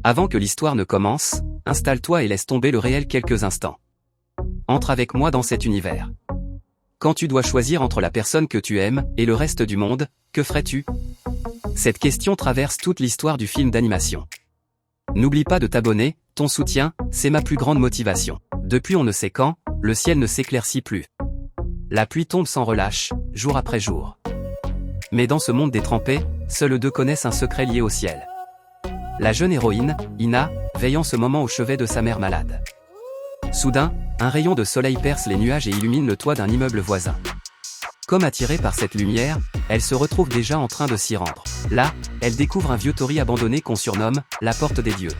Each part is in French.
Avant que l'histoire ne commence, installe-toi et laisse tomber le réel quelques instants. Entre avec moi dans cet univers. Quand tu dois choisir entre la personne que tu aimes et le reste du monde, que ferais-tu? Cette question traverse toute l'histoire du film d'animation. N'oublie pas de t'abonner, ton soutien, c'est ma plus grande motivation. Depuis on ne sait quand, le ciel ne s'éclaircit plus. La pluie tombe sans relâche, jour après jour. Mais dans ce monde détrempé, seuls deux connaissent un secret lié au ciel. La jeune héroïne, Ina, veille en ce moment au chevet de sa mère malade. Soudain, un rayon de soleil perce les nuages et illumine le toit d'un immeuble voisin. Comme attirée par cette lumière, elle se retrouve déjà en train de s'y rendre. Là, elle découvre un vieux torii abandonné qu'on surnomme « la porte des dieux ».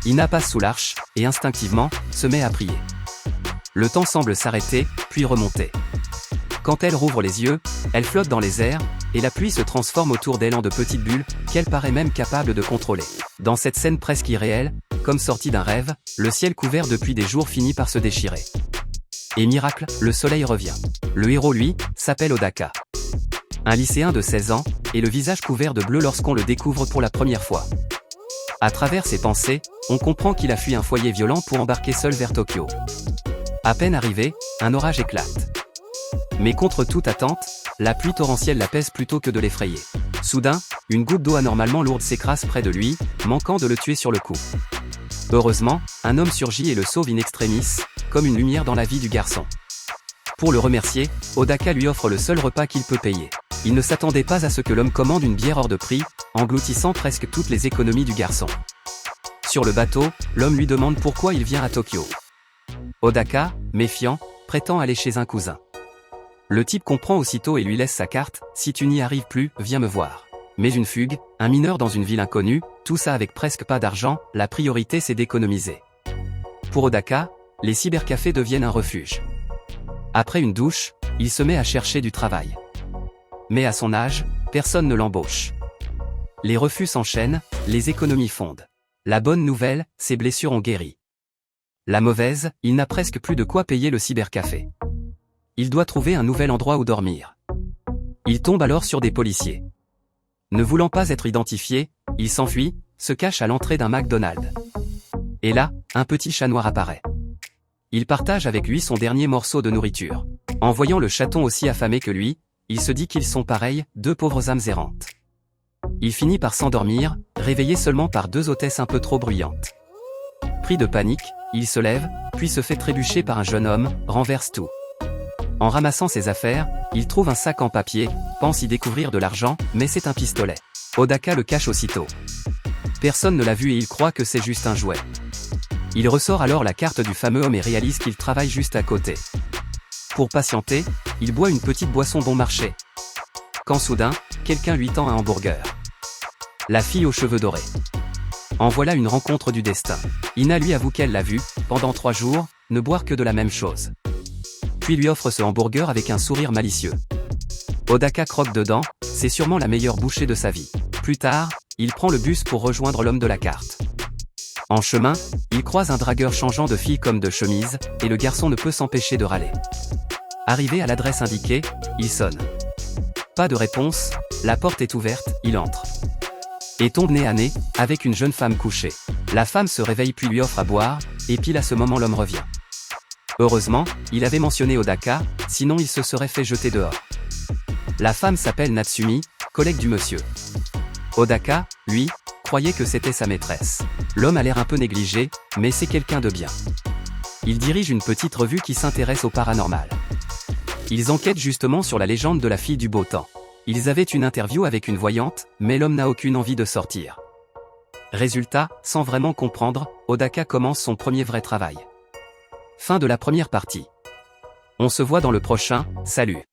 Ina passe sous l'arche, et instinctivement, se met à prier. Le temps semble s'arrêter, puis remonter. Quand elle rouvre les yeux, elle flotte dans les airs, et la pluie se transforme autour d'elle en de petites bulles, qu'elle paraît même capable de contrôler. Dans cette scène presque irréelle, comme sortie d'un rêve, le ciel couvert depuis des jours finit par se déchirer. Et miracle, le soleil revient. Le héros lui, s'appelle Odaka. Un lycéen de 16 ans, et le visage couvert de bleu lorsqu'on le découvre pour la première fois. À travers ses pensées, on comprend qu'il a fui un foyer violent pour embarquer seul vers Tokyo. À peine arrivé, un orage éclate. Mais contre toute attente, la pluie torrentielle l'apaise plutôt que de l'effrayer. Soudain, une goutte d'eau anormalement lourde s'écrase près de lui, manquant de le tuer sur le coup. Heureusement, un homme surgit et le sauve in extremis, comme une lumière dans la vie du garçon. Pour le remercier, Odaka lui offre le seul repas qu'il peut payer. Il ne s'attendait pas à ce que l'homme commande une bière hors de prix, engloutissant presque toutes les économies du garçon. Sur le bateau, l'homme lui demande pourquoi il vient à Tokyo. Odaka, méfiant, prétend aller chez un cousin. Le type comprend aussitôt et lui laisse sa carte, « Si tu n'y arrives plus, viens me voir ». Mais une fugue, un mineur dans une ville inconnue, tout ça avec presque pas d'argent, la priorité c'est d'économiser. Pour Odaka, les cybercafés deviennent un refuge. Après une douche, il se met à chercher du travail. Mais à son âge, personne ne l'embauche. Les refus s'enchaînent, les économies fondent. La bonne nouvelle, ses blessures ont guéri. La mauvaise, il n'a presque plus de quoi payer le cybercafé. Il doit trouver un nouvel endroit où dormir. Il tombe alors sur des policiers. Ne voulant pas être identifié, il s'enfuit, se cache à l'entrée d'un McDonald's. Et là, un petit chat noir apparaît. Il partage avec lui son dernier morceau de nourriture. En voyant le chaton aussi affamé que lui, il se dit qu'ils sont pareils, deux pauvres âmes errantes. Il finit par s'endormir, réveillé seulement par deux hôtesses un peu trop bruyantes. Pris de panique, il se lève, puis se fait trébucher par un jeune homme, renverse tout. En ramassant ses affaires, il trouve un sac en papier, pense y découvrir de l'argent, mais c'est un pistolet. Odaka le cache aussitôt. Personne ne l'a vu et il croit que c'est juste un jouet. Il ressort alors la carte du fameux homme et réalise qu'il travaille juste à côté. Pour patienter, il boit une petite boisson bon marché. Quand soudain, quelqu'un lui tend un hamburger. La fille aux cheveux dorés. En voilà une rencontre du destin. Ina lui avoue qu'elle l'a vu, pendant 3 jours, ne boire que de la même chose. Puis lui offre ce hamburger avec un sourire malicieux. Odaka croque dedans, c'est sûrement la meilleure bouchée de sa vie. Plus tard, il prend le bus pour rejoindre l'homme de la carte. En chemin, il croise un dragueur changeant de fille comme de chemise, et le garçon ne peut s'empêcher de râler. Arrivé à l'adresse indiquée, il sonne. Pas de réponse, la porte est ouverte, il entre. Et tombe nez à nez, avec une jeune femme couchée. La femme se réveille puis lui offre à boire, et pile à ce moment l'homme revient. Heureusement, il avait mentionné Odaka, sinon il se serait fait jeter dehors. La femme s'appelle Natsumi, collègue du monsieur. Odaka, lui, croyait que c'était sa maîtresse. L'homme a l'air un peu négligé, mais c'est quelqu'un de bien. Il dirige une petite revue qui s'intéresse au paranormal. Ils enquêtent justement sur la légende de la fille du beau temps. Ils avaient une interview avec une voyante, mais l'homme n'a aucune envie de sortir. Résultat, sans vraiment comprendre, Odaka commence son premier vrai travail. Fin de la première partie. On se voit dans le prochain, salut.